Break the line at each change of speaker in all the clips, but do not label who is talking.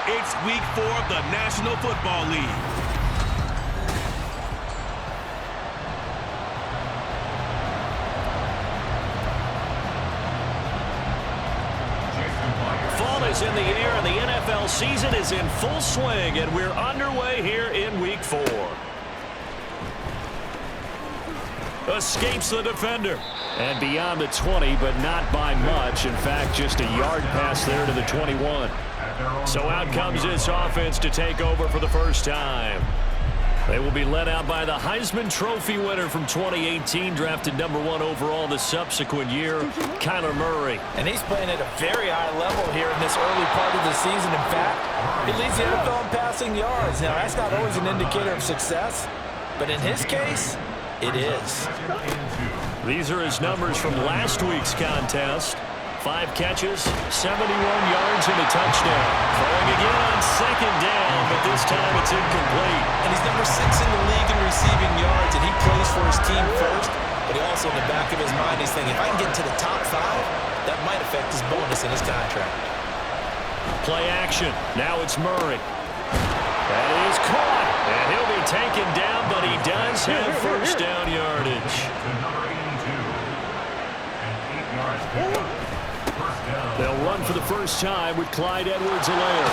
It's week 4 of the National Football League.
Fall is in the air, and the NFL season is in full swing, and we're underway here in week 4. Escapes the defender. And beyond the 20, but not by much. In fact, just a yard pass there to the 21. So out comes this offense to take over for the first time. They will be led out by the Heisman Trophy winner from 2018, drafted #1 overall the subsequent year, Kyler Murray.
And he's playing at a very high level here in this early part of the season. In fact, he leads the NFL in passing yards. Now, that's not always an indicator of success, but in his case, it is.
These are his numbers from last week's contest. 5 catches, 71 yards, and a touchdown. Throwing again on second down, but this time it's incomplete.
And he's number 6 in the league in receiving yards, and he plays for his team first, but he also, in the back of his mind, he's thinking, if I can get to the top 5, that might affect his bonus in his contract.
Play action. Now it's Murray. That is caught, and he'll be taken down, but he does have first down yardage. They'll run for the first time with Clyde Edwards-Helaire.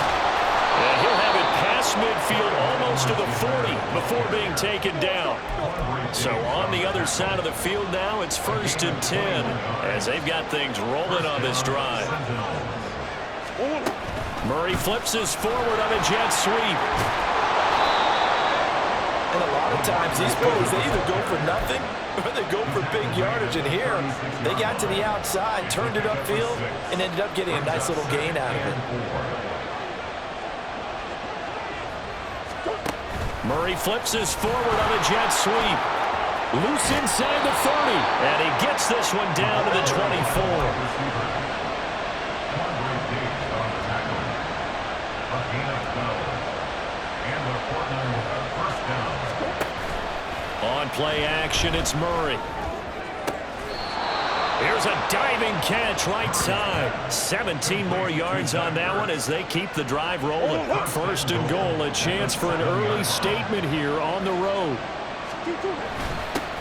And he'll have it past midfield almost to the 40 before being taken down. So on the other side of the field now, it's 1st and 10 as they've got things rolling on this drive. Murray flips this forward on a jet sweep.
And a lot of times these plays, they either go for nothing or they go for big yardage. And here, they got to the outside, turned it upfield, and ended up getting a nice little gain out of it.
Murray flips this forward on a jet sweep. Loose inside the 30. And he gets this one down to the 24. On play action, it's Murray. Here's a diving catch right side. 17 more yards on that one as they keep the drive rolling. 1st and goal, a chance for an early statement here on the road.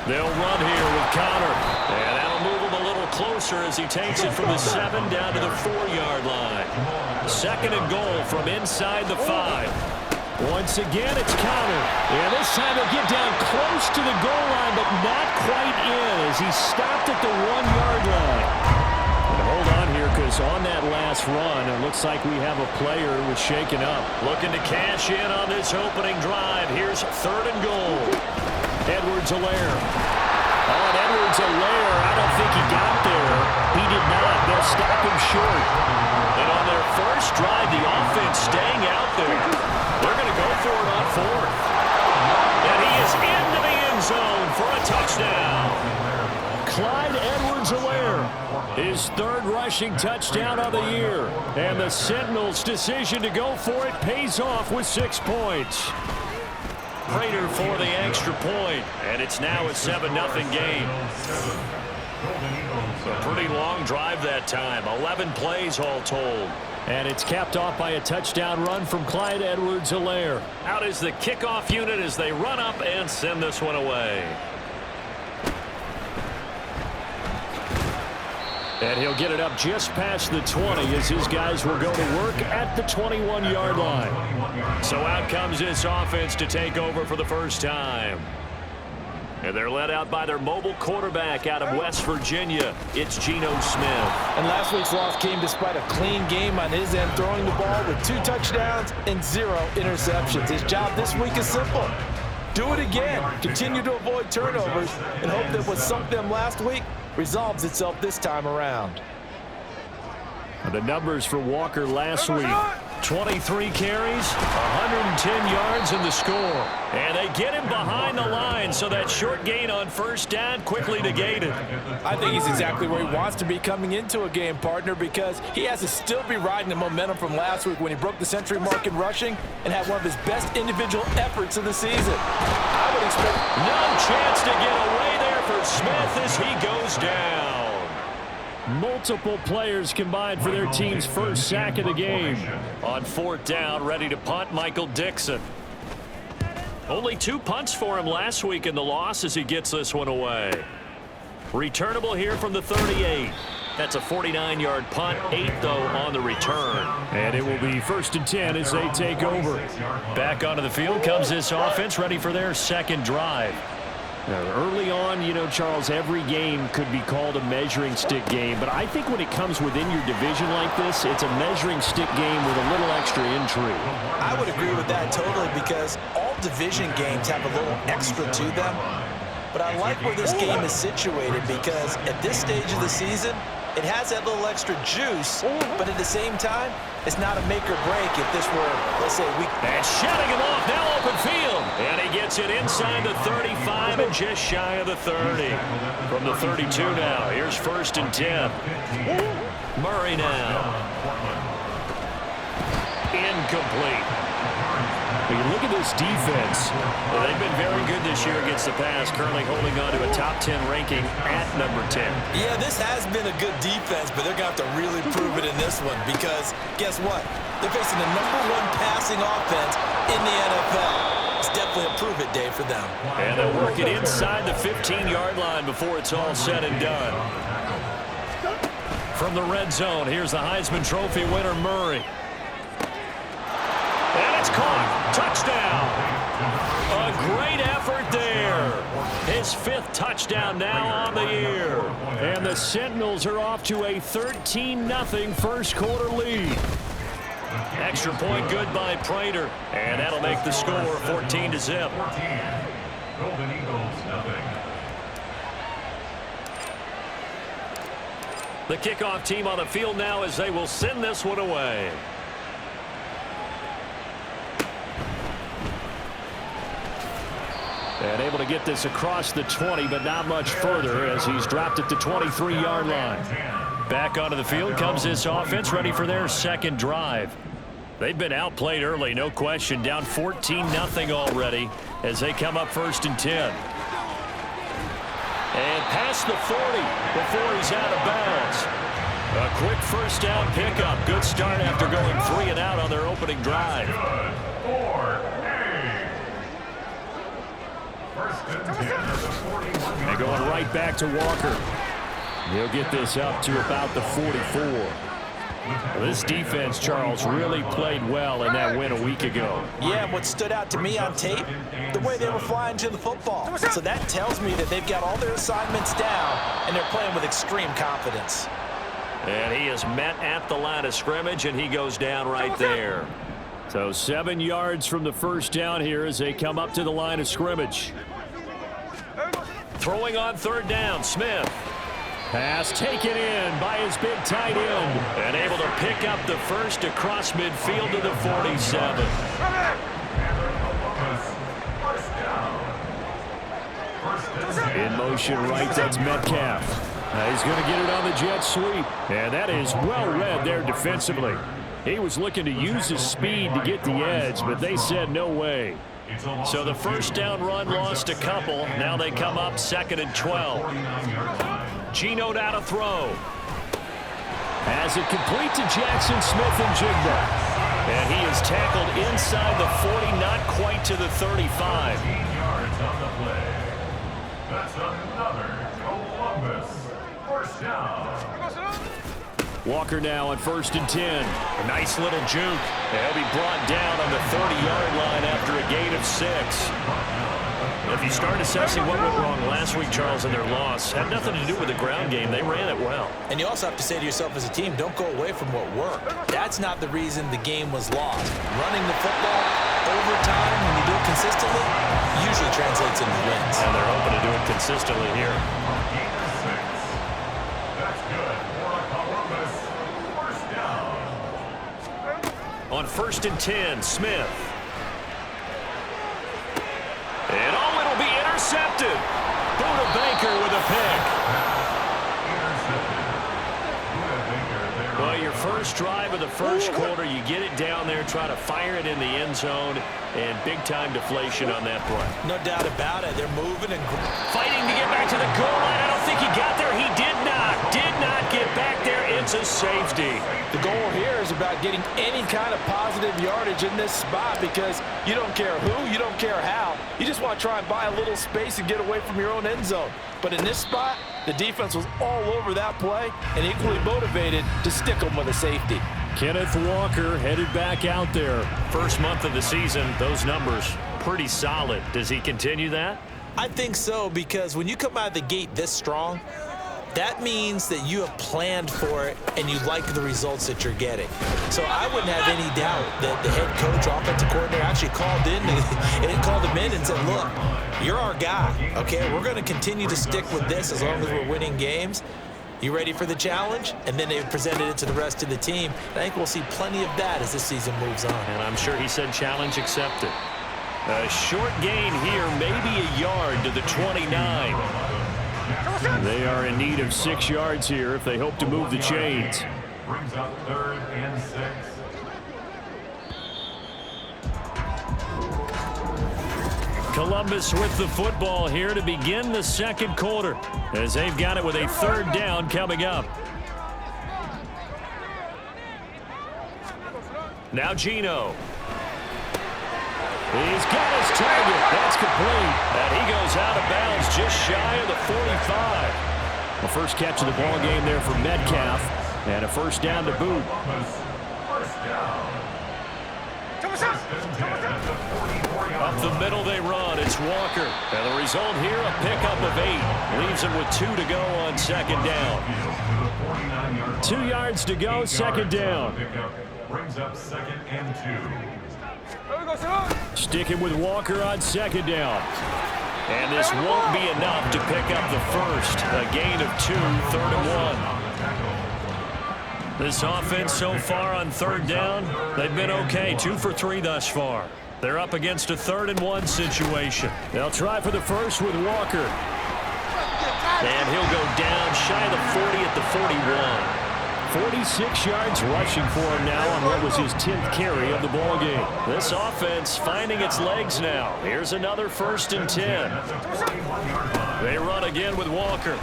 They'll run here with Connor. And that'll move him a little closer as he takes it from the 7 down to the 4-yard line. 2nd and goal from inside the 5. Once again, it's Connor. And this time he'll get down close to the goal line, but not quite in as he stopped at the 1-yard line. And hold on here, because on that last run, it looks like we have a player who was shaken up. Looking to cash in on this opening drive. Here's 3rd and goal. Edwards-Helaire. On Edwards-Helaire, I don't think he got there. He did not. They'll stop him short. And on their first drive, the offense staying out there. They're going to go for it on 4th. And he is into the end zone for a touchdown. Clyde Edwards-Helaire, his 3rd rushing touchdown of the year. And the Sentinels' decision to go for it pays off with 6 points. Prater for the extra point, and it's now a 7-0 game. A pretty long drive that time, 11 plays all told. And it's capped off by a touchdown run from Clyde Edwards-Helaire. Out is the kickoff unit as they run up and send this one away. And he'll get it up just past the 20 as his guys will go to work at the 21-yard line. So out comes this offense to take over for the first time. And they're led out by their mobile quarterback out of West Virginia. It's Geno Smith.
And last week's loss came despite a clean game on his end, throwing the ball with 2 touchdowns and 0 interceptions. His job this week is simple. Do it again. Continue to avoid turnovers and hope that what sunk them last week resolves itself this time around.
The numbers for Walker last week. 23 carries, 110 yards in the score. And they get him behind the line, so that short gain on 1st down quickly negated.
I think he's exactly where he wants to be coming into a game, partner, because he has to still be riding the momentum from last week when he broke the century mark in rushing and had one of his best individual efforts of the season. I would expect
no chance to get away there for Smith as he goes down. Multiple players combined for their team's first sack of the game. On 4th down, ready to punt, Michael Dixon. Only 2 punts for him last week in the loss as he gets this one away. Returnable here from the 38. That's a 49-yard punt, 8 though on the return. And it will be 1st and 10 as they take over. Back onto the field comes this offense, ready for their second drive. Now, early on, you know, Charles, every game could be called a measuring stick game, but I think when it comes within your division like this, it's a measuring stick game with a little extra intrigue.
I would agree with that totally, because all division games have a little extra to them. But I like where this game is situated, because at this stage of the season, it has that little extra juice, but at the same time, it's not a make or break if this were, let's say, week.
And shutting him off, now open field. And he gets it inside the 35 and just shy of the 30. From the 32 now, here's 1st and 10. Murray now. Incomplete. When you look at this defense, well, they've been very good this year against the pass, currently holding on to a top 10 ranking at number 10.
Yeah, this has been a good defense, but they're going to have to really prove it in this one, because guess what? They're facing the #1 passing offense in the NFL. It's definitely a prove-it day for them.
And they'll work it inside the 15-yard line before it's all said and done. From the red zone, here's the Heisman Trophy winner, Murray. And it's caught. Touchdown. A great effort there. His 5th touchdown now on the year. And the Sentinels are off to a 13-0 first quarter lead. Extra point good by Prater. And that'll make the score 14-0. The kickoff team on the field now as they will send this one away. And able to get this across the 20, but not much further as he's dropped it to 23-yard line. Back onto the field comes this offense, ready for their second drive. They've been outplayed early, no question, down 14-0 already as they come up 1st and 10. And past the 40 before he's out of bounds. A quick 1st down pickup. Good start after going 3 and out on their opening drive. And going right back to Walker. He'll get this up to about the 44. Well, this defense, Charles, really played well in that win a week ago.
Yeah, what stood out to me on tape, the way they were flying to the football. So that tells me that they've got all their assignments down, and they're playing with extreme confidence.
And he is met at the line of scrimmage, and he goes down right there. So 7 yards from the 1st down here as they come up to the line of scrimmage. Throwing on 3rd down, Smith. Pass taken in by his big tight end. And able to pick up the 1st across midfield to the 47. In motion right, that's Metcalf. He's going to get it on the jet sweep. And that is well read there defensively. He was looking to use his speed to get the edge, but they said no way. So the 1st down run lost a couple. Now they come up 2nd and 12. Geno now to throw. Has it complete to Jackson Smith-Njigba. And he is tackled inside the 40, not quite to the 35.
That's another Columbus 1st down.
Walker now on 1st and 10. A nice little juke. And he'll be brought down on the 30-yard line after a gain of 6. If you start assessing what went wrong last week, Charles, in their loss, had nothing to do with the ground game. They ran it well.
And you also have to say to yourself as a team, don't go away from what worked. That's not the reason the game was lost. Running the football over time, when you do it consistently, usually translates into wins.
And they're hoping to do it consistently here. On 1st and 10, Smith. And it'll be intercepted. Buda Baker with a pick. Well, your first drive of the first quarter, you get it down there, try to fire it in the end zone, and big-time deflation on that play.
No doubt about it. They're moving and
fighting to get back to the goal line. I don't think he got there. He did not. not get back there. It's a safety.
The goal here is about getting any kind of positive yardage in this spot because you don't care who, you don't care how. You just want to try and buy a little space and get away from your own end zone. But in this spot, the defense was all over that play and equally motivated to stick them with a safety.
Kenneth Walker headed back out there. First month of the season, those numbers pretty solid. Does he continue that?
I think so, because when you come out of the gate this strong, that means that you have planned for it and you like the results that you're getting. So I wouldn't have any doubt that the head coach, offensive coordinator actually called him in and said, look, you're our guy, okay? We're going to continue to stick with this as long as we're winning games. You ready for the challenge? And then they presented it to the rest of the team. I think we'll see plenty of that as this season moves on.
And I'm sure he said challenge accepted. A short gain here, maybe a yard to the 29. They are in need of 6 yards here if they hope to move the chains.
Brings up 3rd and 6.
Columbus with the football here to begin the second quarter as they've got it with a 3rd down coming up. Now Gino. He's got his target. That's complete. And he goes out of bounds just shy of the 45. The first catch of the ball game there for Metcalf. And a 1st down to boot. Up the middle they run. It's Walker. And the result here, a pickup of 8. Leaves him with 2 to go on 2nd down. 2 yards to go, 2nd down.
Brings up 2nd and 2.
Sticking with Walker on 2nd down. And this won't be enough to pick up the first. A gain of 2, 3rd and 1. This offense so far on 3rd down, they've been okay. 2 for 3 thus far. They're up against a 3rd and 1 situation. They'll try for the first with Walker. And he'll go down shy of the 40 at the 41. 46 yards rushing for him now on what was his 10th carry of the ball game. This offense finding its legs now. Here's another 1st and 10. They run again with Walker.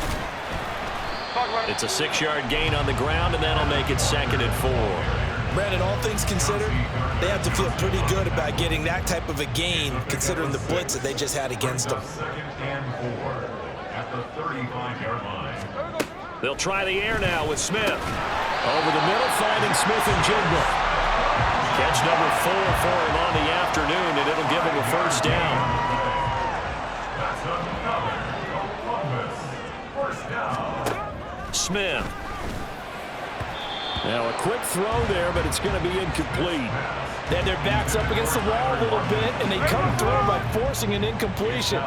It's a 6-yard gain on the ground, and that'll make it 2nd and 4.
Brandon, all things considered, they have to feel pretty good about getting that type of a gain considering the blitz that they just had against them.
2nd and 4 at the 35-yard line.
They'll try the air now with Smith. Over the middle, finding Smith and Jigba. Catch number 4 for him on the afternoon, and it'll give him a 1st down.
That's another Columbus 1st down.
Smith. Now a quick throw there, but it's going to be incomplete.
Then their backs up against the wall a little bit, and they come through by forcing an incompletion.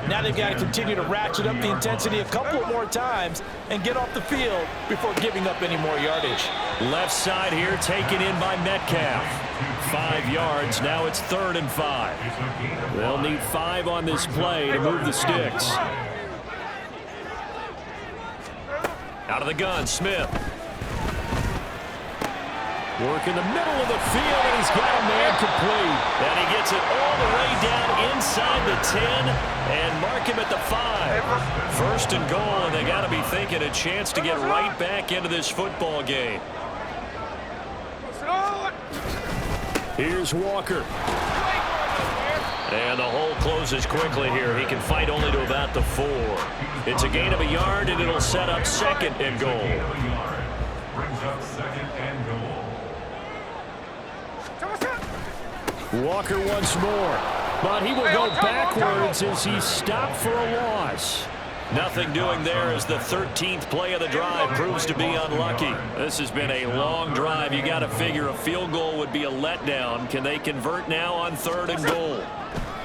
Now they've got to continue to ratchet up the intensity a couple of more times and get off the field before giving up any more yardage.
Left side here taken in by Metcalf. 5 yards. Now it's 3rd and 5. They'll need 5 on this play to move the sticks. Out of the gun, Smith. Work in the middle of the field, and he's got a man complete. And he gets it all the way down inside the 10 and mark him at the 5. 1st and goal, and they got to be thinking a chance to get right back into this football game. Here's Walker. And the hole closes quickly here. He can fight only to about the 4. It's a gain of a yard, and it'll set up 2nd and goal.
Brings up 2nd and goal.
Walker once more, but he will go backwards as he's stopped for a loss. Nothing doing there as the 13th play of the drive proves to be unlucky. This has been a long drive. You got to figure a field goal would be a letdown. Can they convert now on 3rd and goal?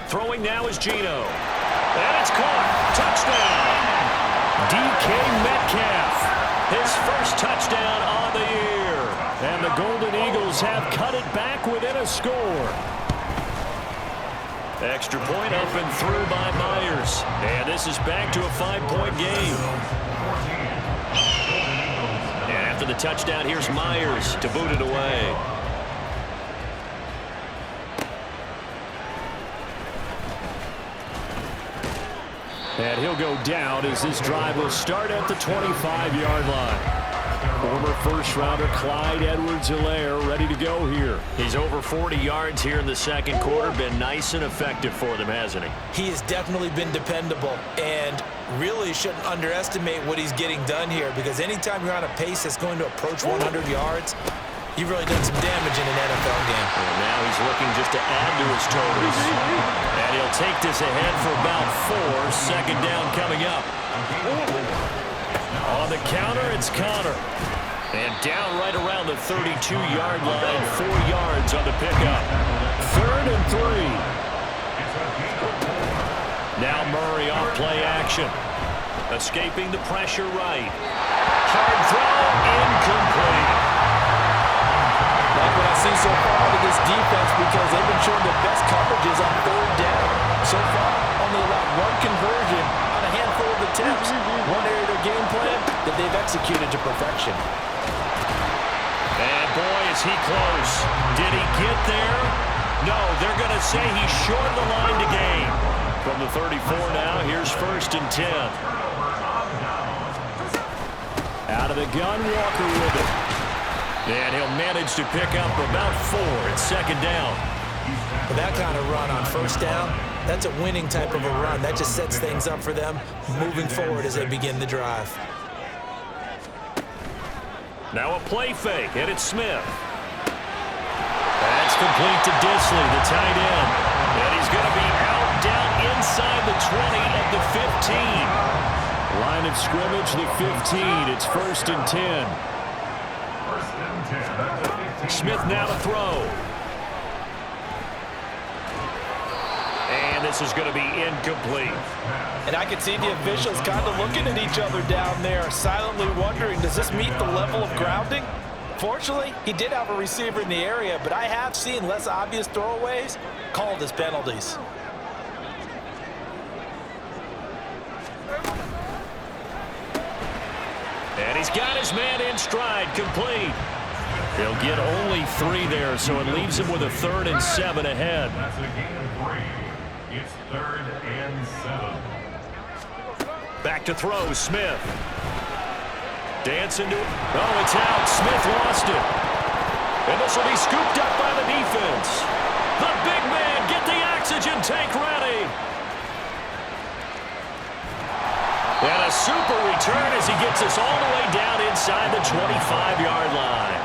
Throwing now is Gino. And it's caught. Touchdown. DK Metcalf. His first touchdown on the year. And the Golden Eagles have cut it back within a score. Extra point up and through by Myers. And this is back to a 5-point game. And after the touchdown, here's Myers to boot it away. And he'll go down as this drive will start at the 25-yard line. Former first-rounder Clyde Edwards-Helaire ready to go here. He's over 40 yards here in the second quarter. Been nice and effective for them, hasn't he?
He has definitely been dependable, and really shouldn't underestimate what he's getting done here, because anytime you're on a pace that's going to approach 100 yards, you've really done some damage in an NFL game.
And now he's looking just to add to his totals. And he'll take this ahead for about 4. Second down coming up. On the counter, it's Connor. And down right around the 32-yard line, 4 yards on the pickup. 3rd and 3. Now Murray off play action. Escaping the pressure right. Hard throw, incomplete.
Like what I've seen so far with this defense, because they've been showing the best coverages on 3rd down. So far, only allowed 1 conversion on a handful of attempts. One area of their game plan that they've executed to perfection.
And boy, is he close. Did he get there? No, they're going to say he's short of the line to gain. From the 34 now, here's 1st and 10. Out of the gun, Walker with it. And he'll manage to pick up about 4. It's 2nd down.
With that kind of run on 1st down, that's a winning type of a run. That just sets things up for them moving forward as they begin the drive.
Now a play fake, and it's Smith. That's complete to Disley, the tight end. And he's going to be out down inside the 20 at the 15. Line of scrimmage, the 15. It's 1st and 10. Smith now to throw. And this is going to be incomplete.
And I can see the officials kind of looking at each other down there, silently wondering, does this meet the level of grounding? Fortunately, he did have a receiver in the area, but I have seen less obvious throwaways called as penalties.
And he's got his man in stride, complete. He'll get only 3 there, so it leaves him with a 3rd and 7 ahead.
That's a gain of 3. It's 3rd and 7.
Back to throw, Smith. Dancing to it. Oh, it's out. Smith lost it. And this will be scooped up by the defense. The big man, get the oxygen tank ready. And a super return as he gets us all the way down inside the 25-yard line.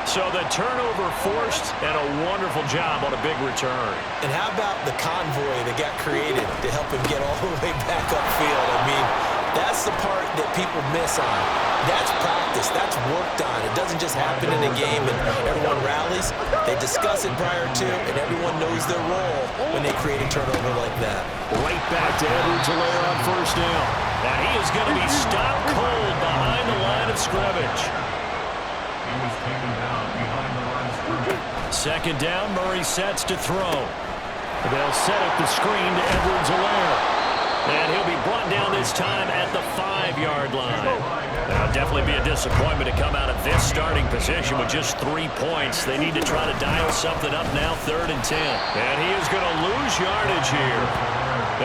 So the turnover forced, and a wonderful job on a big return.
And how about the convoy that got created to help him get all the way back upfield? I mean, that's the part that people miss on. That's practice. That's worked on. It doesn't just happen in a game and everyone rallies. They discuss it prior to, and everyone knows their role when they create a turnover like that.
Right back to Edwards-Helaire on 1st down. Now he is going to be stopped cold behind the line of scrimmage.
He was taken down behind the line of scrimmage.
2nd down, Murray sets to throw. They'll set up the screen to Edwards-Helaire. And he'll be brought down this time at the 5-yard line. That'll definitely be a disappointment to come out of this starting position with just 3 points. They need to try to dial something up now, 3rd and 10. And he is going to lose yardage here.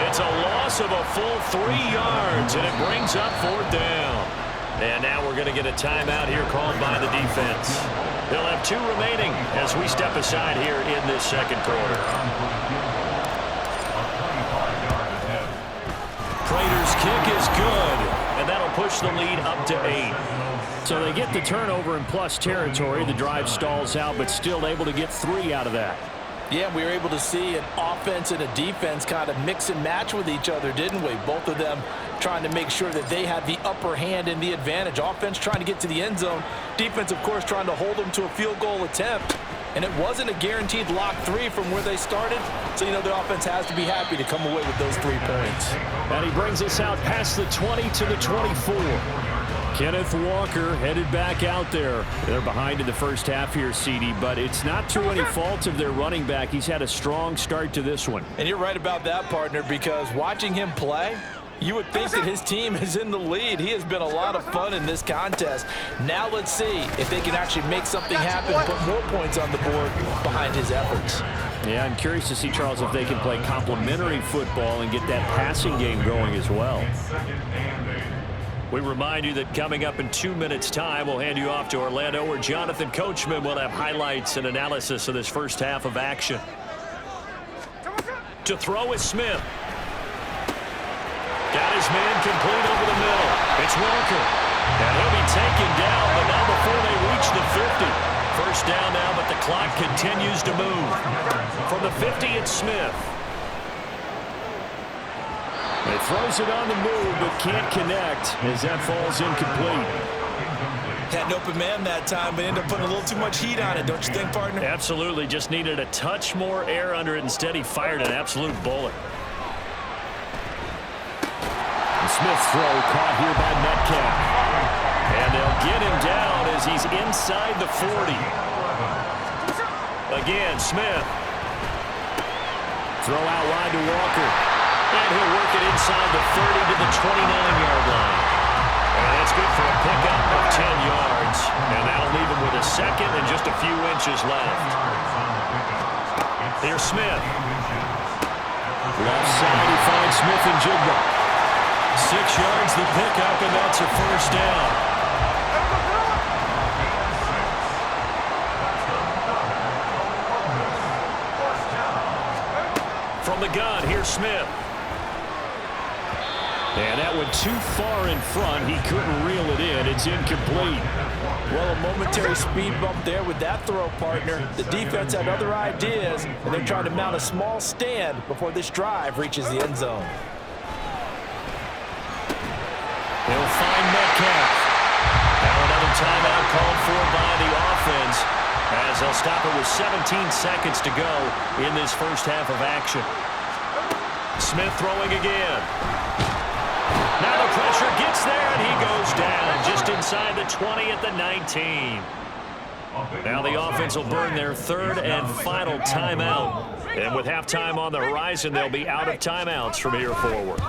It's a loss of a full 3 yards, and it brings up 4th down. And now we're going to get a timeout here called by the defense. They'll have 2 remaining as we step aside here in this second quarter. Prater's kick is good, and that'll push the lead up to 8. So they get the turnover in plus territory. The drive stalls out, but still able to get 3 out of that.
Yeah, we were able to see an offense and a defense kind of mix and match with each other, didn't we? Both of them trying to make sure that they had the upper hand and the advantage. Offense trying to get to the end zone. Defense, of course, trying to hold them to a field goal attempt. And it wasn't a guaranteed lock 3 from where they started. So, you know, the offense has to be happy to come away with those 3 points.
And he brings us out past the 20 to the 24. Kenneth Walker headed back out there. They're behind in the first half here, CD, but it's not through any fault of their running back. He's had a strong start to this one.
And you're right about that, partner, because watching him play, you would think that his team is in the lead. He has been a lot of fun in this contest. Now let's see if they can actually make something happen, put more points on the board behind his efforts.
Yeah, I'm curious to see, Charles, if they can play complementary football and get that passing game going as well. We remind you that coming up in 2 minutes' time, we'll hand you off to Orlando, where Jonathan Coachman will have highlights and analysis of this first half of action. To throw is Smith. Got his man complete over the middle. It's Walker. And he'll be taken down, but not before they reach the 50. First down now, but the clock continues to move. From the 50, it's Smith. He throws it on the move, but can't connect as that falls incomplete.
Had an open man that time, but ended up putting a little too much heat on it, don't you think, partner?
Absolutely. Just needed a touch more air under it. Instead, he fired an absolute bullet. And Smith's throw caught here by Metcalf. And they'll get him down as he's inside the 40. Again, Smith. Throw out wide to Walker. And he'll work it inside the 30 to the 29-yard line. And that's good for a pickup of 10 yards. And that'll leave him with a second and just a few inches left. Here's Smith. Left side, he finds Smith and Jigba. 6 yards the pickup, and that's a first down. From the gun, here's Smith. And that went too far in front. He couldn't reel it in. It's incomplete.
Well, a momentary speed bump there with that throw, partner. The defense had other ideas, and they're trying to mount a small stand before this drive reaches the end zone.
They'll find Metcalf. Now another timeout called for by the offense, as they'll stop it with 17 seconds to go in this first half of action. Smith throwing again. Now the pressure gets there, and he goes down just inside the 20 at the 19. Now the offense will burn their third and final timeout. And with halftime on the horizon, they'll be out of timeouts from here forward.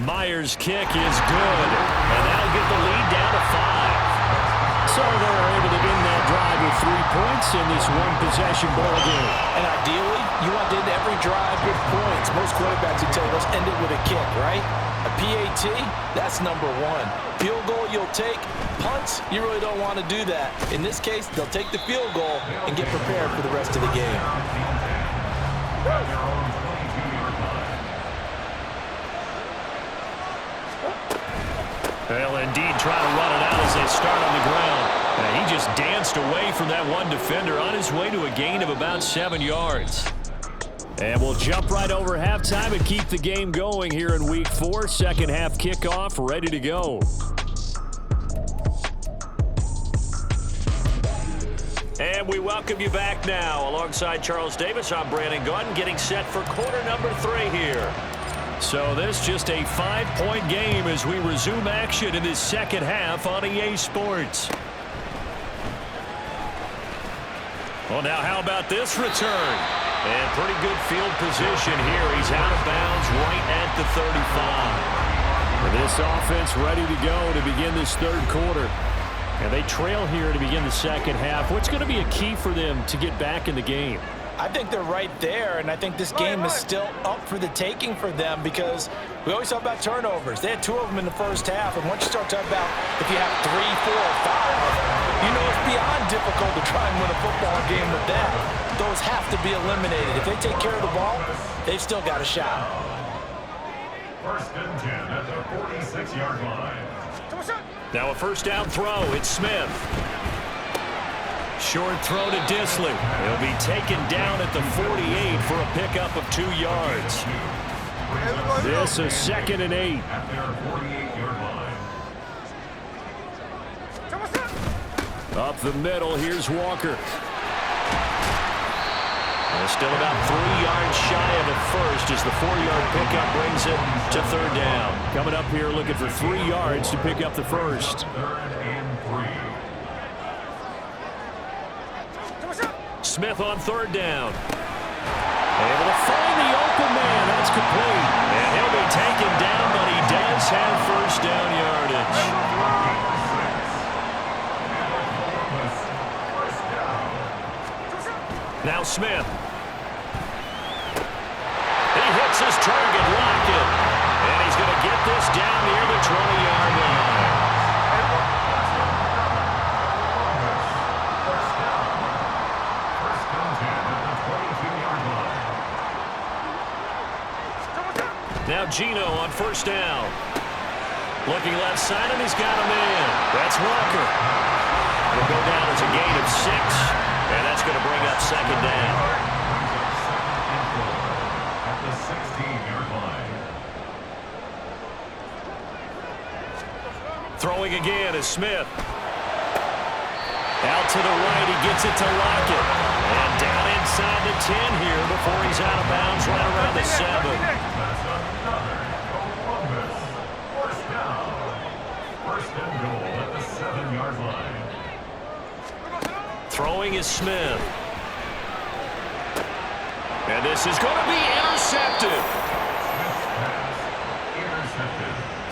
Myers' kick is good, and that'll get the lead down to 5. So they're able to end that drive with 3 points in this one-possession ball game.
And ideally, you want to end every drive with points. Most quarterbacks would tell you, let's end it with a kick, right? A PAT, that's number 1. Field goal you'll take. Punts, you really don't want to do that. In this case, they'll take the field goal and get prepared for the rest of the game.
They'll indeed try to run it out as they start on the ground. He just danced away from that one defender on his way to a gain of about 7 yards. And we'll jump right over halftime and keep the game going here in Week 4. Second half kickoff ready to go. And we welcome you back now. Alongside Charles Davis, I'm Brandon Gaudin, getting set for quarter number 3 here. So this just a 5-point game as we resume action in this second half on EA Sports. Well, now how about this return? And pretty good field position here. He's out of bounds right at the 35. And this offense ready to go to begin this third quarter. And they trail here to begin the second half. What's going to be a key for them to get back in the game?
I think they're right there, and I think this game is still up for the taking for them because we always talk about turnovers. They had 2 of them in the first half, and once you start talking about if you have 3, 4, or 5, you know it's beyond difficult to try and win a football game with that. Those have to be eliminated. If they take care of the ball, they've still got a shot.
First and 10 at the 46-yard line.
Now a first down throw. It's Smith. Short throw to Disley. He'll be taken down at the 48 for a pickup of 2 yards. This is 2nd and 8.
At their 48-yard line.
Up the middle, here's Walker. And still about 3 yards shy of the first as the 4-yard pickup brings it to third down. Coming up here looking for 3 yards to pick up the first.
3rd and 3.
Smith on third down. Able to find the open man. That's complete. And he'll be taken down, but he does have first down yardage. Now Smith. He hits his target, Lockett. And he's going to get this is down near the 20-yard line.
First and 10 at the 22-yard line.
Now Gino on first down. Looking left side, and he's got him in. That's Walker. It'll go down as a gain of 6, and that's going to bring up second down.
At the 16-yard line.
Throwing again is Smith. Out to the right, he gets it to Lockett. And down inside the 10 here before he's out of bounds right around the 7.
That's another Columbus. First down. First and goal at the 7-yard line.
Throwing is Smith. And this is going to be intercepted.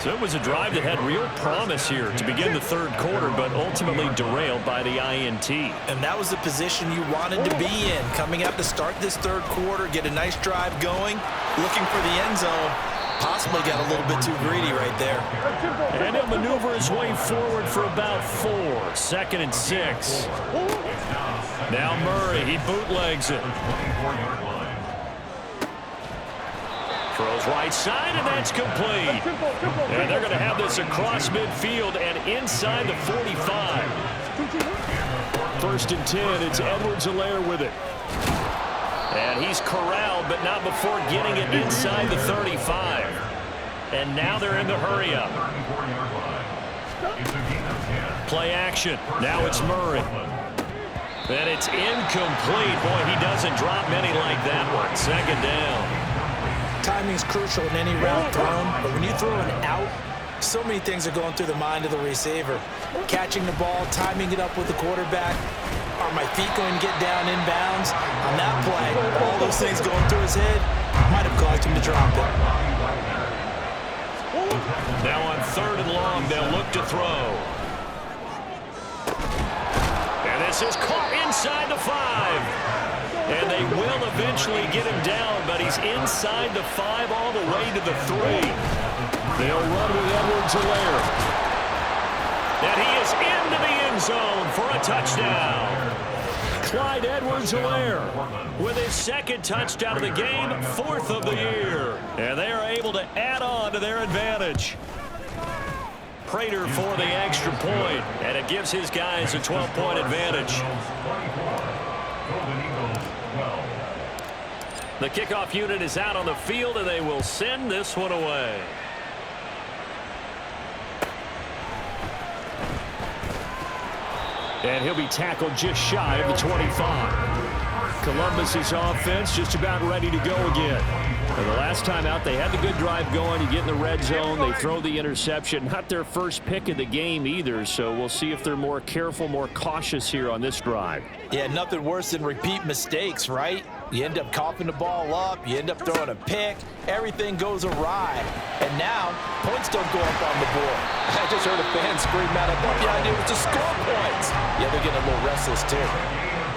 So it was a drive that had real promise here to begin the third quarter, but ultimately derailed by the INT.
And that was the position you wanted to be in. Coming out to start this third quarter, get a nice drive going, looking for the end zone. Possibly got a little bit too greedy right there.
And he'll maneuver his way forward for about 4. 2nd and 6. Now Murray, he bootlegs it. Throws right side, and that's complete. And they're going to have this across midfield and inside the 45. 1st and 10, it's Edwards-Helaire with it. And he's corralled, but not before getting it inside the 35. And now they're in the hurry-up. Play action. Now it's Murray. And it's incomplete. Boy, he doesn't drop many like that one. 2nd down.
Timing's crucial in any route thrown, but when you throw an out, so many things are going through the mind of the receiver. Catching the ball, timing it up with the quarterback. Are my feet going to get down inbounds? On that play, all those things going through his head might have caused him to drop it.
Now on 3rd and long, they'll look to throw. And this is caught inside the 5. And they will eventually get him down, but he's inside the 5 all the way to the 3. They'll run with Edwards-Helaire. And he is into the end zone for a touchdown. Clyde Edwards-Helaire with his 2nd touchdown of the game, 4th of the year. And they are able to add on to their advantage. Prater for the extra point, and it gives his guys a 12-point advantage. The kickoff unit is out on the field, and they will send this one away. And he'll be tackled just shy of the 25. Columbus's offense just about ready to go again. And the last time out, they had the good drive going. You get in the red zone, they throw the interception. Not their first pick of the game either, so we'll see if they're more careful, more cautious here on this drive.
Yeah, nothing worse than repeat mistakes, right? You end up coughing the ball up, you end up throwing a pick, everything goes awry. And now, points don't go up on the board. I just heard a fan scream out, I thought the idea was to score points. Yeah, they're getting a little restless too.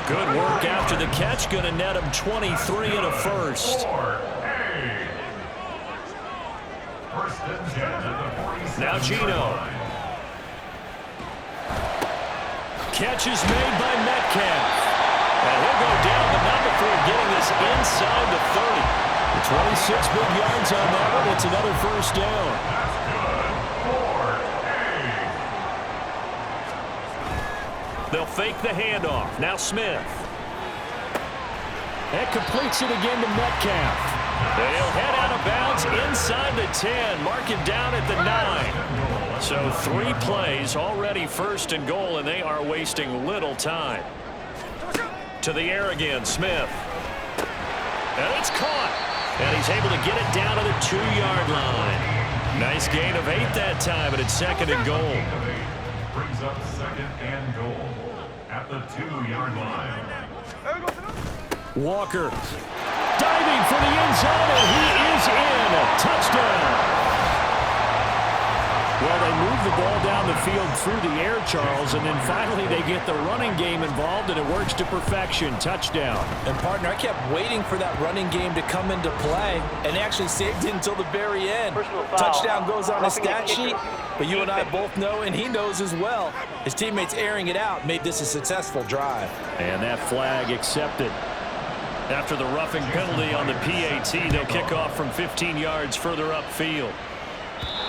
Good work after the catch, going to net him 23 and a first. Now Gino. Catch is made by Metcalf. And he'll go down, but not before getting this inside the 30. 26 big yards on that one. It's another first down. They'll fake the handoff. Now Smith. That completes it again to Metcalf. And he'll head out of bounds inside the 10. Mark him down at the 9. So 3 plays already 1st and goal, and they are wasting little time. To the air again, Smith. And it's caught. And he's able to get it down to the 2-yard line. Nice gain of 8 that time, and it's 2nd and goal.
Brings up 2nd and goal at the 2-yard line.
Walker diving for the end zone, and he is in. Touchdown. Well, they move the ball down the field through the air, Charles, and then finally they get the running game involved, and it works to perfection. Touchdown.
And, partner, I kept waiting for that running game to come into play, and they actually saved it until the very end. Touchdown goes on his stat sheet, but you and I both know, and he knows as well, his teammates airing it out made this a successful drive.
And that flag accepted. After the roughing penalty on the PAT, they'll kick off from 15 yards further upfield.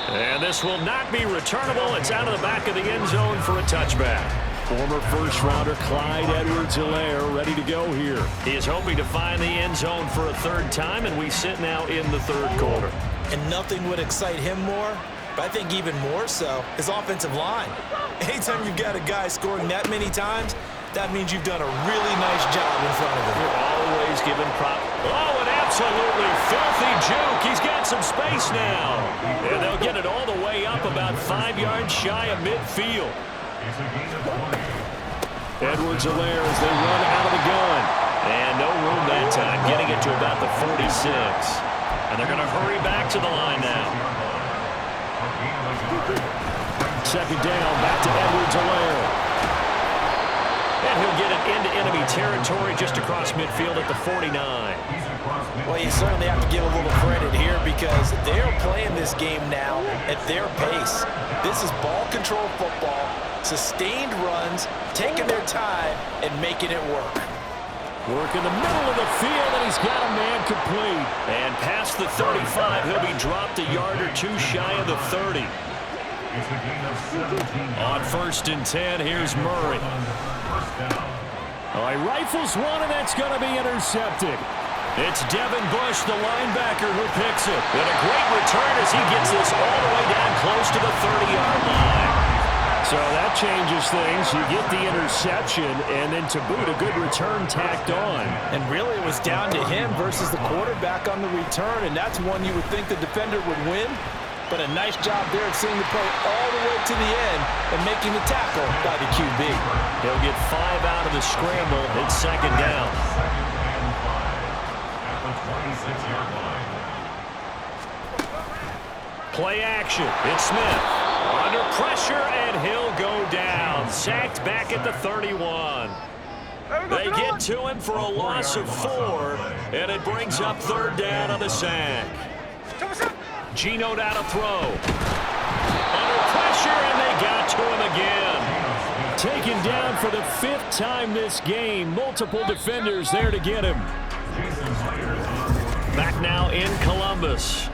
And this will not be returnable. It's out of the back of the end zone for a touchback. Former first-rounder Clyde Edwards-Helaire ready to go here. He is hoping to find the end zone for a third time, and we sit now in the third quarter.
And nothing would excite him more, but I think even more so, his offensive line. Anytime you've got a guy scoring that many times, that means you've done a really nice job in front of him.
You're always giving prop. Oh, an absolutely filthy juke. He's got some space now. And they'll get it all the way up about 5 yards shy of midfield. Edwards-Helaire as they run out of the gun. And no room that time, getting it to about the 46. And they're going to hurry back to the line now. Second down, back to Edwards-Helaire. And he'll get it into enemy territory just across midfield at the 49.
Well, you certainly have to give a little credit here because they're playing this game now at their pace. This is ball control football, sustained runs, taking their time, and making it work.
Work in the middle of the field, and he's got a man complete. And past the 35, he'll be dropped a yard or two shy of the 30. On 1st and 10, here's Murray. He rifles one, and that's going to be intercepted. It's Devin Bush, the linebacker, who picks it. And a great return as he gets this all the way down close to the 30-yard line. So that changes things. You get the interception, and then to boot, a good return tacked on. And really, it was down to him versus the quarterback on the return, and that's one you would think the defender would win. But a nice job there at seeing the play all the way to the end and making the tackle by the QB. He'll get 5 out of the scramble. It's second down. Play action. It's Smith. Under pressure, and he'll go down. Sacked back at the 31. They get to him for a loss of 4, and it brings up third down on the sack. Gino down to throw. Under pressure, and they got to him again. Taken down for the 5th time this game. Multiple defenders there to get him. Back now in Columbus.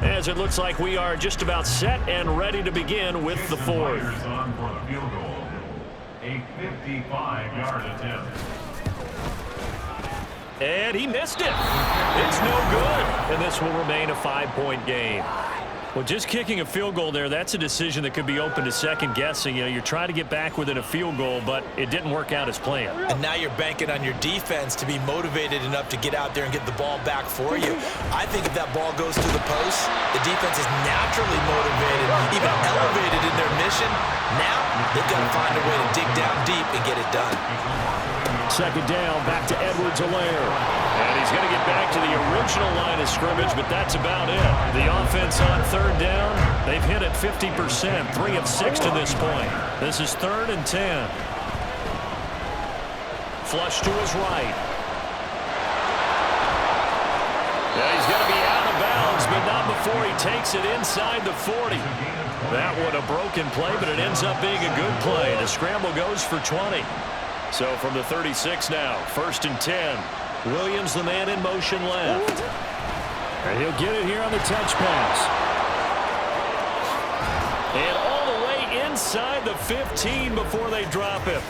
As it looks like we are just about set and ready to begin with the 4th.
A 55-yard attempt.
And he missed it. It's no good. And this will remain a 5-point game. Well, just kicking a field goal there, that's a decision that could be open to second guessing. You know, you're trying to get back within a field goal, but it didn't work out as planned.
And now you're banking on your defense to be motivated enough to get out there and get the ball back for you. I think if that ball goes through the post, the defense is naturally motivated, even elevated in their mission. Now they've got to find a way to dig down deep and get it done.
Second down, back to Edwards-Helaire. And he's going to get back to the original line of scrimmage, but that's about it. The offense on third down, they've hit it 50%, 3 of 6 to this point. This is 3rd and 10. Flush to his right. Yeah, he's going to be out of bounds, but not before he takes it inside the 40. That one a broken play, but it ends up being a good play. The scramble goes for 20. So from the 36 now, 1st and 10. Williams, the man in motion left. And he'll get it here on the touch pass. And all the way inside the 15 before they drop him.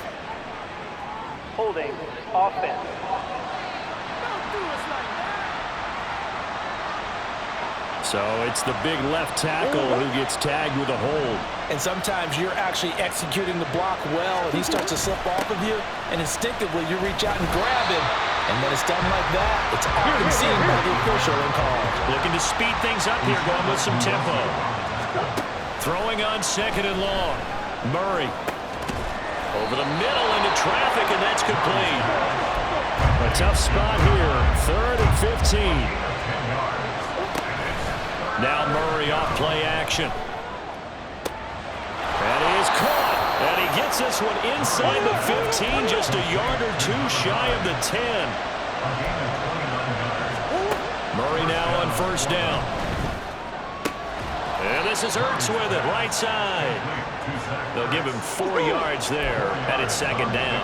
Holding offense.
So it's the big left tackle who gets tagged with a hold.
And sometimes you're actually executing the block well, and he starts to slip off of you, and instinctively you reach out and grab him. And when it's done like that, it's often seen by the official and called.
Looking to speed things up here, going with some tempo. Throwing on 2nd and long. Murray. Over the middle into traffic, and that's complete. A tough spot here. 3rd and 15. Now Murray off play action. is caught. And he gets this one inside the 15, just a yard or two shy of the 10. Murray now on first down. And this is Ertz with it, right side. They'll give him 4 yards there, and it's second down.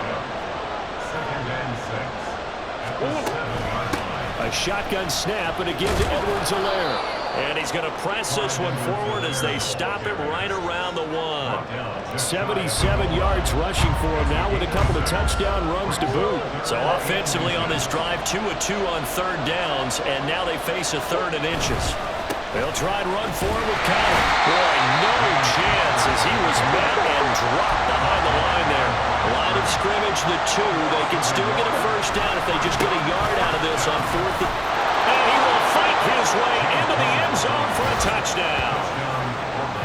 A shotgun snap, and again to Edwards-Helaire. And he's going to press this one forward as they stop him right around the 1. 77 yards rushing for him now with a couple of touchdown runs to boot. So offensively on this drive, 2 of 2 on third downs, and now they face a third and inches. They'll try and run for him with Connor. Boy, no chance as he was met and dropped behind the line there. Line of scrimmage, the 2. They can still get a first down if they just get a yard out of this on fourth. And he will fight his way into the end zone for a touchdown.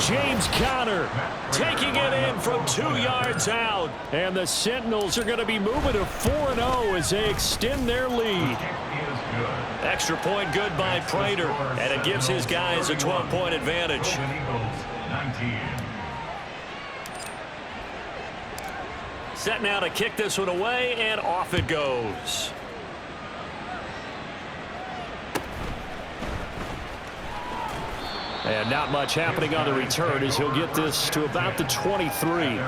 James Conner taking it in from 2 yards out. And the Sentinels are going to be moving to 4-0 as they extend their lead. Extra point good by Prater, and it gives his guys a 12-point advantage. Set now to kick this one away, and off it goes. And not much happening on the return as he'll get this to about the 23.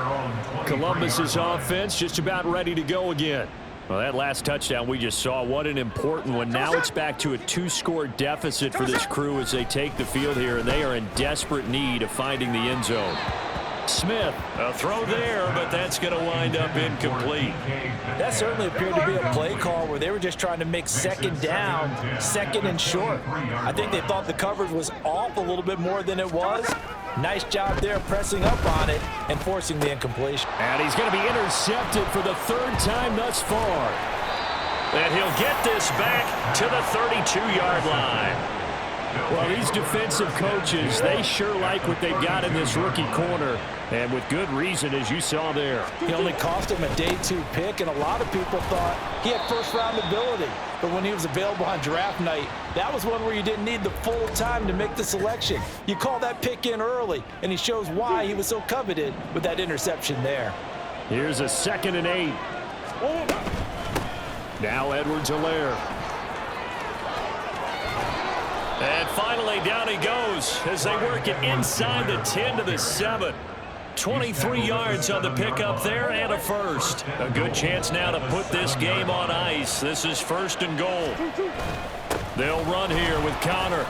Columbus's offense just about ready to go again. Well, that last touchdown we just saw, what an important one. Now it's back to a 2-score deficit for this crew as they take the field here, and they are in desperate need of finding the end zone. Smith, a throw there, but that's going to wind up incomplete.
That certainly appeared to be a play call where they were just trying to make second down, second and short. I think they thought the coverage was off a little bit more than it was. Nice job there pressing up on it and forcing the incompletion.
And he's going to be intercepted for the 3rd time thus far. And he'll get this back to the 32-yard line. Well, these defensive coaches, they sure like what they've got in this rookie corner, and with good reason, as you saw there.
He only cost him a day 2 pick, and a lot of people thought he had first-round ability. But when he was available on draft night, that was one where you didn't need the full time to make the selection. You call that pick in early, and he shows why he was so coveted with that interception there.
Here's a 2nd and 8. Now Edwards-Helaire. And finally, down he goes as they work it inside the 10 to the 7. 23 yards on the pickup there and a first. A good chance now to put this game on ice. This is 1st and goal. They'll run here with Conner.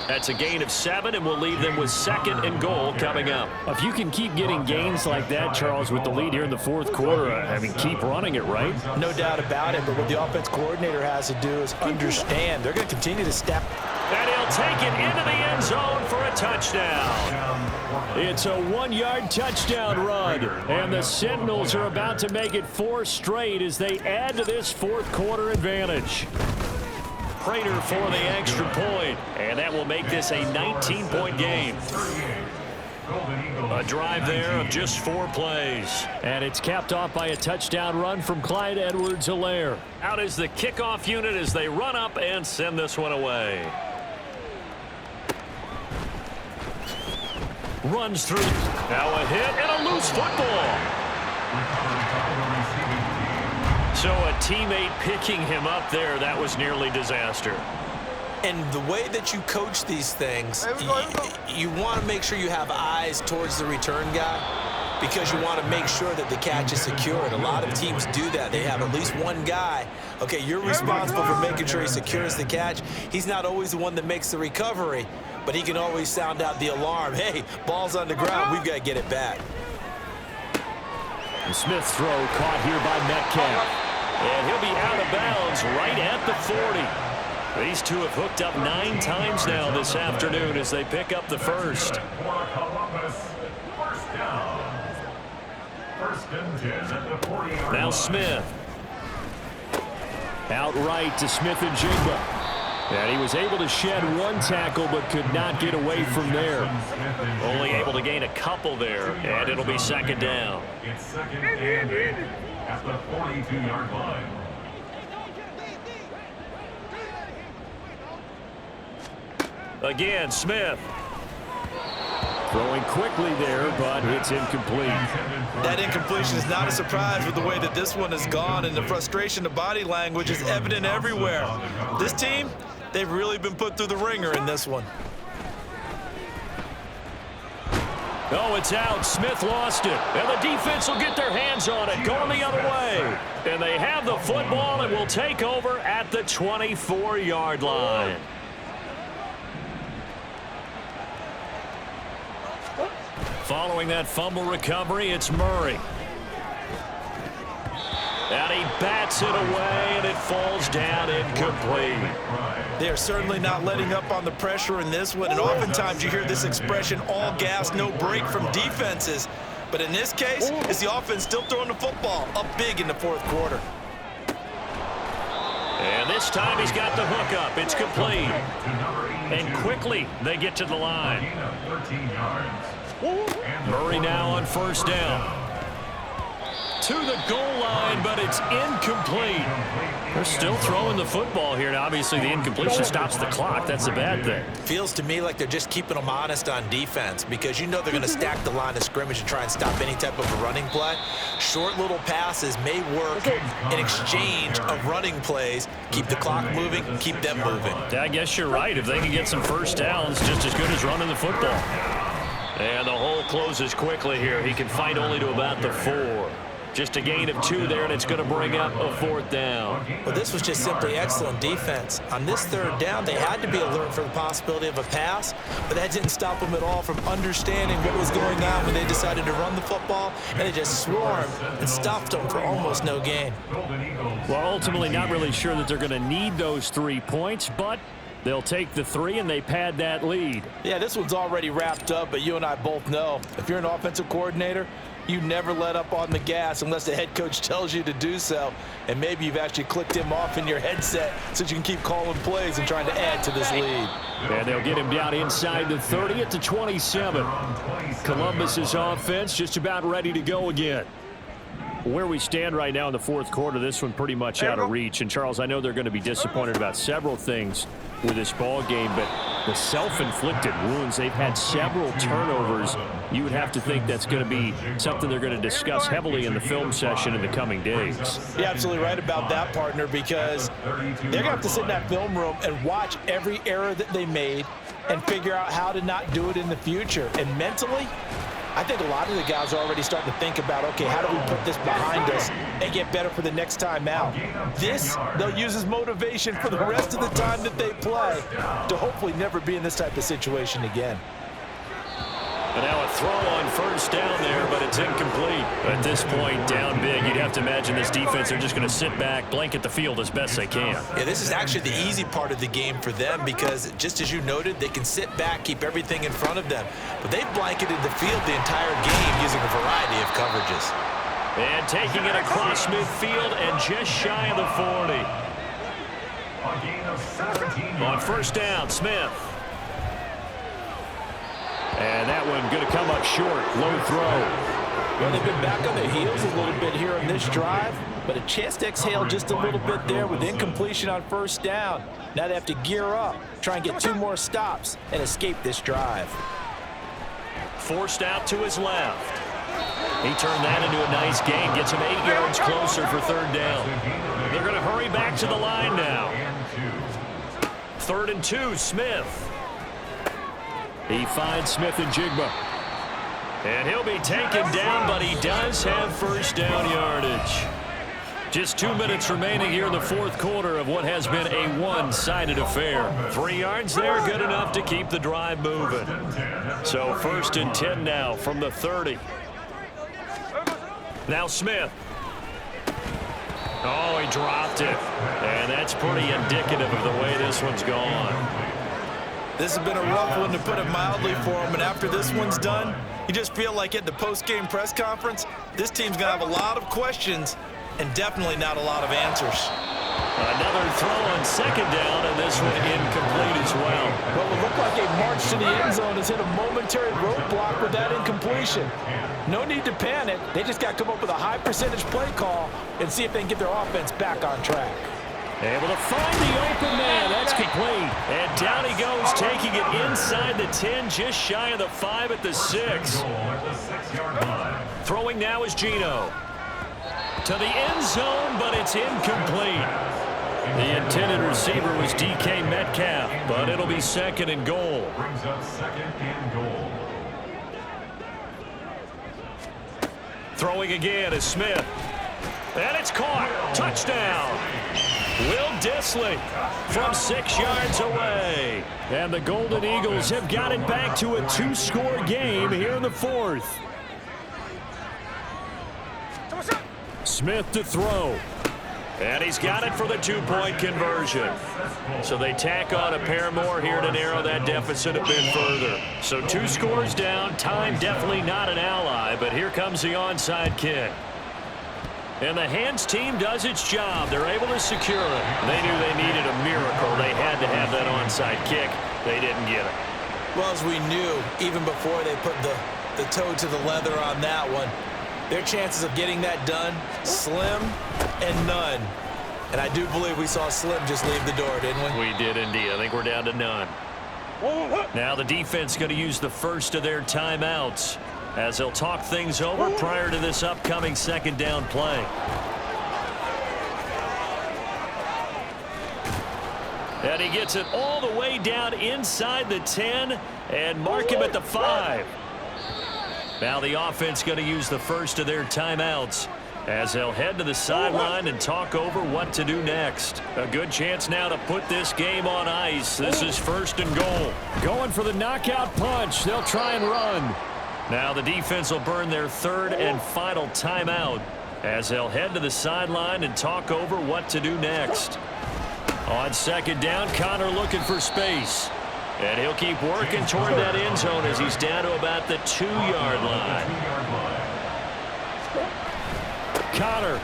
That's a gain of 7, and we'll leave them with 2nd and goal coming up.
If you can keep getting gains like that, Charles, with the lead here in the 4th quarter, I mean, keep running it, right? No doubt about it, but what the offense coordinator has to do is understand. They're going to continue to step.
And he'll take it into the end zone for a touchdown. It's a 1-yard touchdown run, and the Sentinels are about to make it 4 straight as they add to this 4th quarter advantage. Prater for the extra point, and that will make this a 19-point game. A drive there of just 4 plays. And it's capped off by a touchdown run from Clyde Edwards-Helaire. Out is the kickoff unit as they run up and send this one away. Runs through. Now a hit and a loose football. So a teammate picking him up there, that was nearly disaster.
And the way that you coach these things, you want to make sure you have eyes towards the return guy because you want to make sure that the catch is secured. A lot of teams do that. They have at least one guy. Okay, you're responsible for making sure he secures the catch. He's not always the one that makes the recovery, but he can always sound out the alarm. Hey, ball's on the ground. We've got to get it back.
The Smith's throw caught here by Metcalf. And he'll be out of bounds right at the 40. These two have hooked up 9 times now this afternoon as they pick up the first. Now Smith. Outright to Smith and Jigba. And he was able to shed 1 tackle but could not get away from there. Only able to gain a couple there, and it'll be 2nd down.
It's 2nd and 8 at the 42-yard line.
Again, Smith. Throwing quickly there, but it's incomplete.
That incompletion is not a surprise with the way that this one has gone, and the frustration, the body language is evident everywhere. This team, they've really been put through the ringer in this one.
Oh, it's out. Smith lost it. And the defense will get their hands on it, going the other way. And they have the football and will take over at the 24-yard line. Following that fumble recovery, it's Murray. And he bats it away, and it falls down incomplete.
They are certainly not letting up on the pressure in this one, and oftentimes you hear this expression, all gas, no break from defenses. But in this case, it's the offense still throwing the football up big in the fourth quarter.
And this time he's got the hook up. It's complete. And quickly they get to the line. Murray now on first down. To the goal line, but it's incomplete. They're still throwing the football here. Now, obviously, the incompletion stops the clock. That's a bad thing.
Feels to me like they're just keeping them honest on defense because you know they're going to stack the line of scrimmage and try and stop any type of a running play. Short little passes may work in exchange of running plays. Keep the clock moving, keep them moving.
I guess you're right. If they can get some first downs, just as good as running the football. And the hole closes quickly here. He can fight only to about the 4. Just a gain of 2 there, and it's going to bring up a 4th down.
Well, this was just simply excellent defense. On this 3rd down, they had to be alert for the possibility of a pass, but that didn't stop them at all from understanding what was going on when they decided to run the football, and they just swarmed and stuffed them for almost no gain.
Well, ultimately not really sure that they're going to need those 3 points, but they'll take the 3 and they pad that lead.
Yeah, this one's already wrapped up, but you and I both know if you're an offensive coordinator, you never let up on the gas unless the head coach tells you to do so. And maybe you've actually clicked him off in your headset so you can keep calling plays and trying to add to this lead.
And they'll get him down inside the 30 at the 27. Columbus's offense just about ready to go again. Where we stand right now in the fourth quarter, this one pretty much out of reach. And, Charles, I know they're going to be disappointed about several things with this ball game, but the self-inflicted wounds, they've had several turnovers. You would have to think that's going to be something they're going to discuss heavily in the film session in the coming days.
You're absolutely right about that, partner, because they're going to have to sit in that film room and watch every error that they made and figure out how to not do it in the future. And mentally, I think a lot of the guys are already starting to think about, okay, how do we put this behind us and get better for the next time out? This, they'll use as motivation for the rest of the time that they play to hopefully never be in this type of situation again.
And now a throw on first down there, but it's incomplete. At this point, down big, you'd have to imagine this defense are just going to sit back, blanket the field as best they can.
Yeah, this is actually the easy part of the game for them because, just as you noted, they can sit back, keep everything in front of them. But they've blanketed the field the entire game using a variety of coverages.
And taking it across midfield and just shy of the 40. On first down, Smith. And that one going to come up short. Low throw.
Well, they've been back on their heels a little bit here on this drive, but a chance to exhale just a little bit there with incompletion on first down. Now they have to gear up, try and get 2 more stops, and escape this drive.
Forced out to his left. He turned that into a nice gain. Gets him 8 yards closer for 3rd down. They're going to hurry back to the line now. 3rd and 2, Smith. He finds Smith and Jigba. And he'll be taken down, but he does have first down yardage. Just 2 minutes remaining here in the fourth quarter of what has been a one-sided affair. 3 yards there, good enough to keep the drive moving. So 1st and 10 now from the 30. Now Smith. Oh, he dropped it. And that's pretty indicative of the way this one's gone.
This has been a rough one, to put it mildly, for him. And after this one's done, you just feel like at the post-game press conference, this team's going to have a lot of questions and definitely not a lot of answers.
Another throw on 2nd down, and this one incomplete as well.
Well, it looked like a march to the end zone has hit a momentary roadblock with that incompletion. No need to panic. They just got to come up with a high percentage play call and see if they can get their offense back on track.
Able to find the open man. That's complete. And down he goes, taking it inside the 10, just shy of the 5 at the 6. Throwing now is Gino. To the end zone, but it's incomplete. The intended receiver was DK Metcalf, but it'll be 2nd and goal.
Brings up 2nd and goal.
Throwing again is Smith. And it's caught. Touchdown. Will Dissly from 6 yards away. And the Golden Eagles have got it back to a 2-score game here in the 4th. Smith to throw. And he's got it for the 2-point conversion. So they tack on a pair more here to narrow that deficit a bit further. So 2 scores down. Time definitely not an ally, but here comes the onside kick. And the hands team does its job. They're able to secure it. They knew they needed a miracle. They had to have that onside kick. They didn't get it.
Well, as we knew, even before they put the toe to the leather on that one, their chances of getting that done, slim and none. And I do believe we saw Slim just leave the door, didn't we?
We did indeed. I think we're down to none. Now the defense going to use the first of their timeouts as they'll talk things over prior to this upcoming 2nd down play. And he gets it all the way down inside the 10 and mark him at the 5. Now the offense going to use the first of their timeouts as they'll head to the sideline and talk over what to do next. A good chance now to put this game on ice. This is 1st and goal. Going for the knockout punch. They'll try and run. Now the defense will burn their 3rd and final timeout as they'll head to the sideline and talk over what to do next. On 2nd down, Connor looking for space. And he'll keep working toward that end zone as he's down to about the 2-yard line. Connor.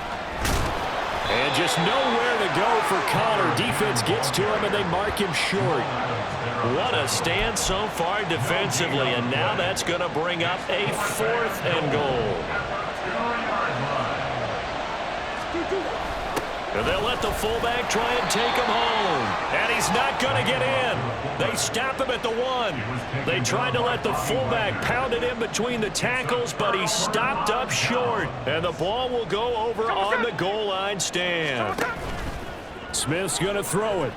And just nowhere to go for Connor. Defense gets to him and they mark him short. What a stand so far defensively. And now that's going to bring up a 4th and goal. And they'll let the fullback try and take him home. And he's not going to get in. They stop him at the 1. They tried to let the fullback pound it in between the tackles, but he stopped up short. And the ball will go over on the goal line stand. Smith's going to throw it.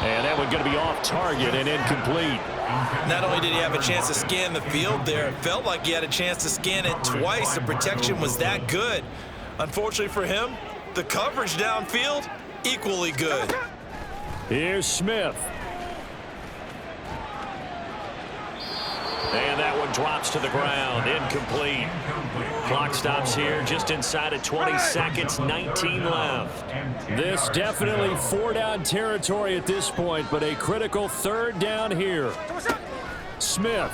And that one's going to be off target and incomplete.
Not only did he have a chance to scan the field there, it felt like he had a chance to scan it twice. The protection was that good. Unfortunately for him, the coverage downfield, equally good.
Here's Smith. And that one drops to the ground. Incomplete. Clock stops here just inside of 20 seconds, 19 left. This definitely 4-down territory at this point, but a critical 3rd down here. Smith.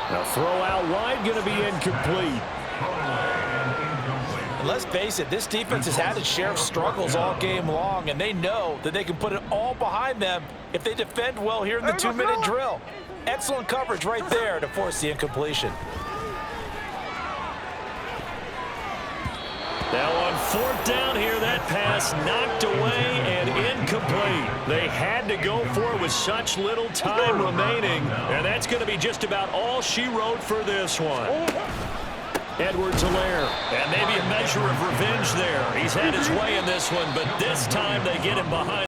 The throw out wide going to be incomplete.
And let's face it, this defense has had its share of struggles all game long, and they know that they can put it all behind them if they defend well here in the 2-minute drill. Excellent coverage right there to force the incompletion.
Now on 4th down here, that pass knocked away and incomplete. They had to go for it with such little time remaining, and that's going to be just about all she wrote for this one. Edwards-Helaire, and maybe a measure of revenge there. He's had his way in this one, but this time they get him behind.